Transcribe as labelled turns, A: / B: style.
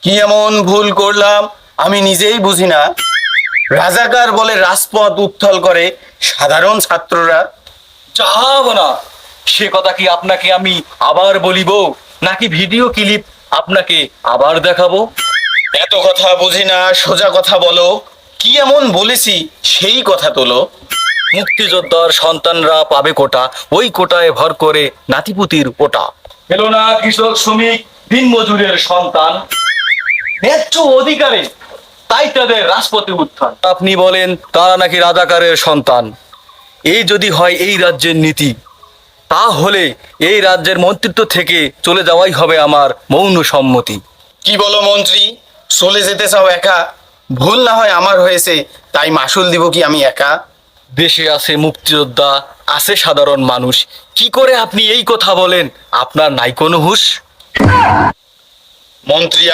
A: কি এমন ভুল করলাম আমি নিজেই বুঝি না। রাজাকার বলে রাজপথ উত্থল করে সাধারণ ছাত্ররা।
B: যাবো না, সে কথা কি আপনাকে আমি আবার বলিব, নাকি ভিডিও ক্লিপ আপনাকে আবার দেখাবো?
A: এত কথা বুঝি না, সোজা কথা বলো। কি এমন বলেছি সেই কথা তোলো।
B: মুক্তিযোদ্ধার সন্তানরা পাবে কোটা, ওই কোটায় ভর করে নাতিপুতির ওটা। পেল না কৃষক শ্রমিক দিনমজুরের সন্তান ন্যায্য অধিকারে, তাই তাদের রাজপথে উত্থান। আপনি বলেন তারা নাকি রাজাকারের সন্তান। এই যদি হয় এই রাজ্যের নীতি, তাহলে এই রাজ্যের মন্ত্রিত্ব থেকে চলে যাওয়াই হবে আমার মৌন সম্মতি।
A: কি বলো মন্ত্রী, চলে যেতে চাও একা? ভুল না হয় আমার হয়েছে, তাই মাসুল দিব কি আমি একা?
B: দেশে আছে মুক্তিযোদ্ধা, আছে সাধারণ মানুষ, কি করে আপনি এই কথা বলেন? আপনার নাই কোনো হুঁশ?
A: মন্ত্রী